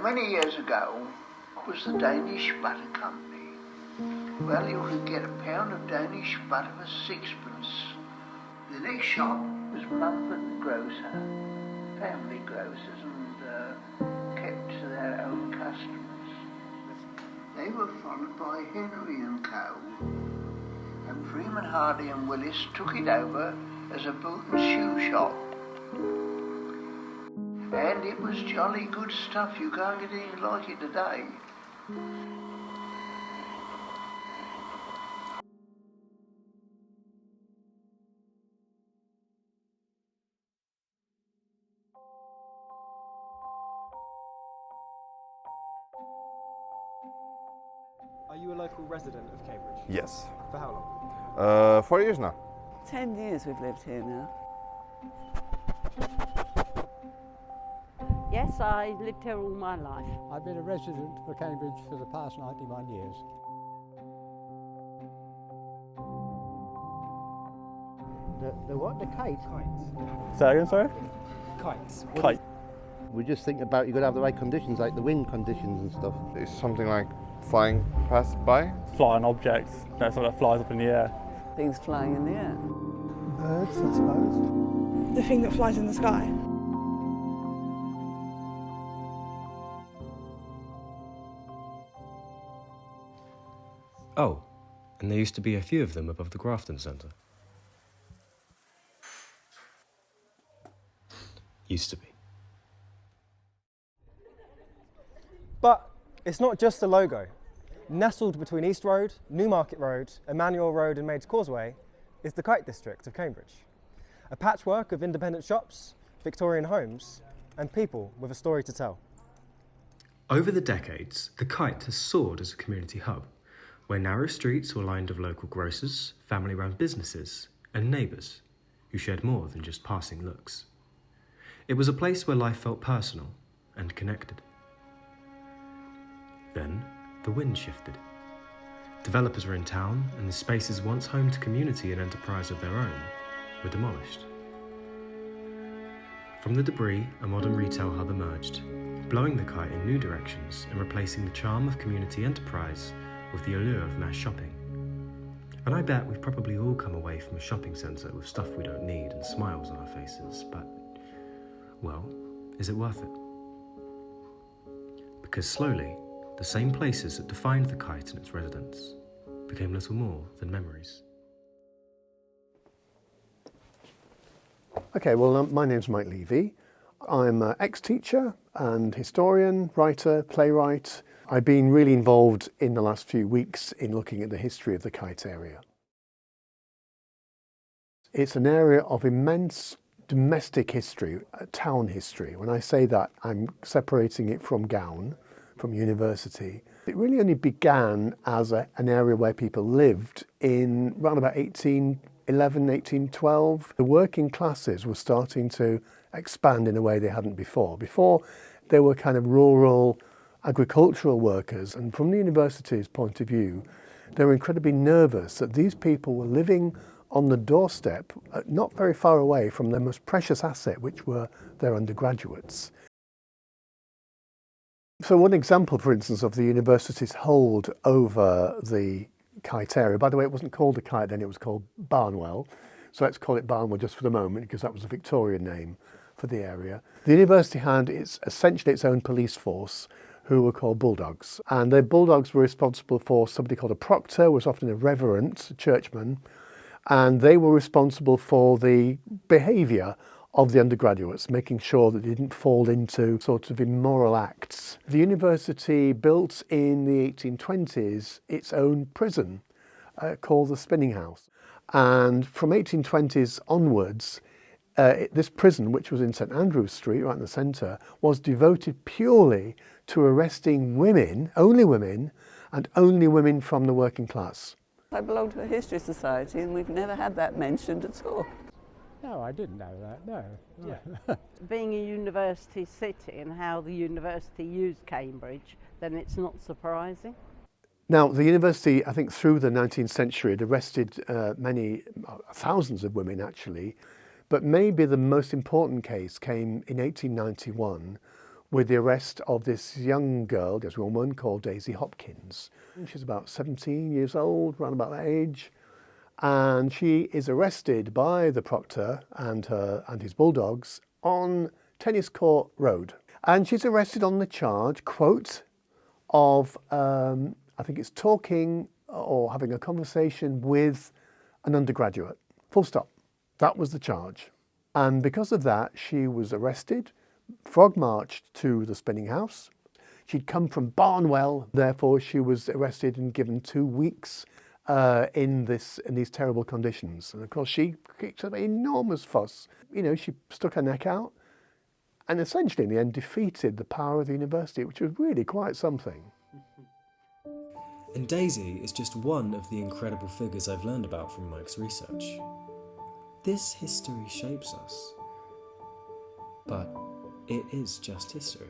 many years ago was the Danish Butter Company. Well, you could get a pound of Danish butter for 6p. The next shop was Mumford Grocer, family grocers, and kept to their own customers. They were followed by Henry and Co. And Freeman, Hartley and Willis took it over as a boot and shoe shop. And it was jolly good stuff. You can't get anything like it today. Are you a local resident of Cambridge? Yes. For how long? 4 years now. 10 years we've lived here now. Yes, I lived here all my life. I've been a resident of Cambridge for the past 91 years. The what? The kite? Kites. Say again, sorry? Kites. Kite. We just think about you've got to have the right conditions, like the wind conditions and stuff. It's something like flying past by. Flying objects, something that flies up in the air. Things flying in the air. Birds, I suppose. The thing that flies in the sky. Oh, and there used to be a few of them above the Grafton Centre. Used to be. But it's not just a logo. Nestled between East Road, Newmarket Road, Emmanuel Road and Maids Causeway is the Kite District of Cambridge. A patchwork of independent shops, Victorian homes and people with a story to tell. Over the decades, the Kite has soared as a community hub, where narrow streets were lined of local grocers, family-run businesses and neighbours who shared more than just passing looks. It was a place where life felt personal and connected. Then, the wind shifted. Developers were in town, and the spaces once home to community and enterprise of their own were demolished. From the debris, a modern retail hub emerged, blowing the Kite in new directions and replacing the charm of community enterprise with the allure of mass shopping. And I bet we've probably all come away from a shopping centre with stuff we don't need and smiles on our faces, but, well, is it worth it? Because slowly, the same places that defined the Kite and its residents became little more than memories. Okay, well, my name's Mike Levy. I'm an ex-teacher and historian, writer, playwright. I've been really involved in the last few weeks in looking at the history of the Kite area. It's an area of immense domestic history, town history. When I say that, I'm separating it from Gown, from university. It really only began as an area where people lived in around about 1811, 1812. The working classes were starting to expand in a way they hadn't before. Before, they were kind of rural agricultural workers, and from the university's point of view, they were incredibly nervous that these people were living on the doorstep, not very far away from their most precious asset, which were their undergraduates. So one example, for instance, of the university's hold over the Kite area, by the way, it wasn't called the Kite then, it was called Barnwell. So let's call it Barnwell just for the moment, because that was a Victorian name for the area. The university had essentially its own police force, who were called bulldogs. And the bulldogs were responsible for somebody called a proctor, was often a reverend, a churchman, and they were responsible for the behaviour of the undergraduates, making sure that they didn't fall into sort of immoral acts. The university built in the 1820s its own prison called the Spinning House. And from 1820s onwards, this prison, which was in St Andrew's Street, right in the centre, was devoted purely to arresting women, and only women from the working class. I belong to a history society and we've never had that mentioned at all. No, I didn't know that, no. Yeah. Being a university city and how the university used Cambridge, then it's not surprising. Now, the university, I think through the 19th century, had arrested thousands of women actually, but maybe the most important case came in 1891 with the arrest of this young girl, this woman called Daisy Hopkins. She's about 17 years old, around about that age, and she is arrested by the proctor and his bulldogs on Tennis Court Road. And she's arrested on the charge, quote, of, I think it's talking or having a conversation with an undergraduate. Full stop. That was the charge. And because of that, she was arrested, frog marched to the spinning house. She'd come from Barnwell, therefore she was arrested and given 2 weeks in these terrible conditions. And of course she kicked an enormous fuss. You know, she stuck her neck out and essentially in the end defeated the power of the university, which was really quite something. And Daisy is just one of the incredible figures I've learned about from Mike's research. This history shapes us, but it is just history.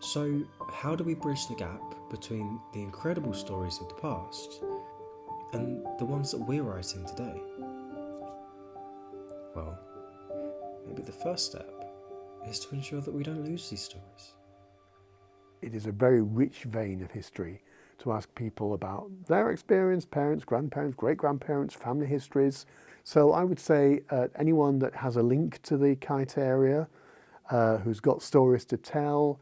So how do we bridge the gap between the incredible stories of the past and the ones that we're writing today? Well, maybe the first step is to ensure that we don't lose these stories. It is a very rich vein of history to ask people about their experience, parents, grandparents, great-grandparents, family histories. So I would say anyone that has a link to the Kite area, who's got stories to tell,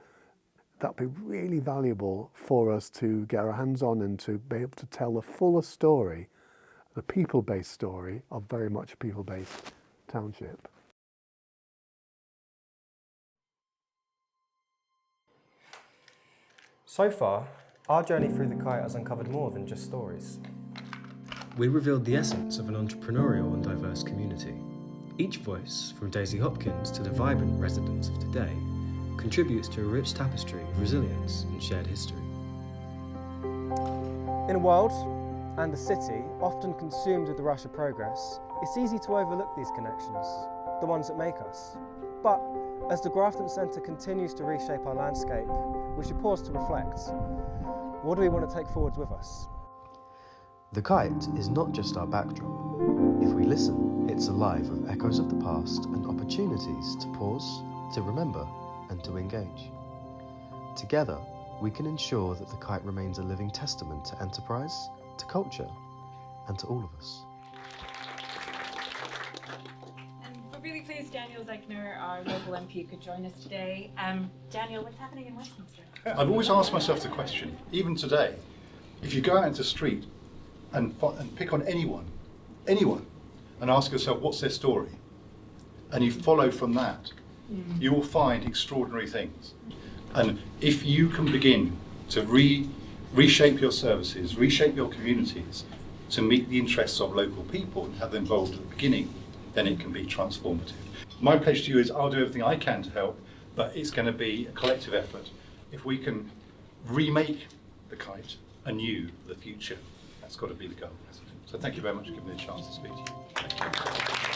that'd be really valuable for us to get our hands on and to be able to tell the fuller story, the people-based story of very much a people-based township. So far, our journey through the Kite has uncovered more than just stories. We revealed the essence of an entrepreneurial and diverse community. Each voice, from Daisy Hopkins to the vibrant residents of today, contributes to a rich tapestry of resilience and shared history. In a world and a city often consumed with the rush of progress, it's easy to overlook these connections, the ones that make us. But as the Grafton Centre continues to reshape our landscape, we should pause to reflect. What do we want to take forwards with us? The Kite is not just our backdrop. If we listen, it's alive with echoes of the past and opportunities to pause, to remember, and to engage. Together, we can ensure that the Kite remains a living testament to enterprise, to culture, and to all of us. We're really pleased Daniel Zeichner, our local MP, could join us today. Daniel, what's happening in Westminster? I've always asked myself the question, even today, if you go out into the street and pick on anyone, and ask yourself what's their story, and you follow from that, you will find extraordinary things. And if you can begin to reshape your services, reshape your communities to meet the interests of local people and have them involved at the beginning, then it can be transformative. My pledge to you is I'll do everything I can to help, but it's going to be a collective effort. If we can remake the Kite anew for the future, that's got to be the goal. So thank you very much for giving me a chance to speak to you. Thank you.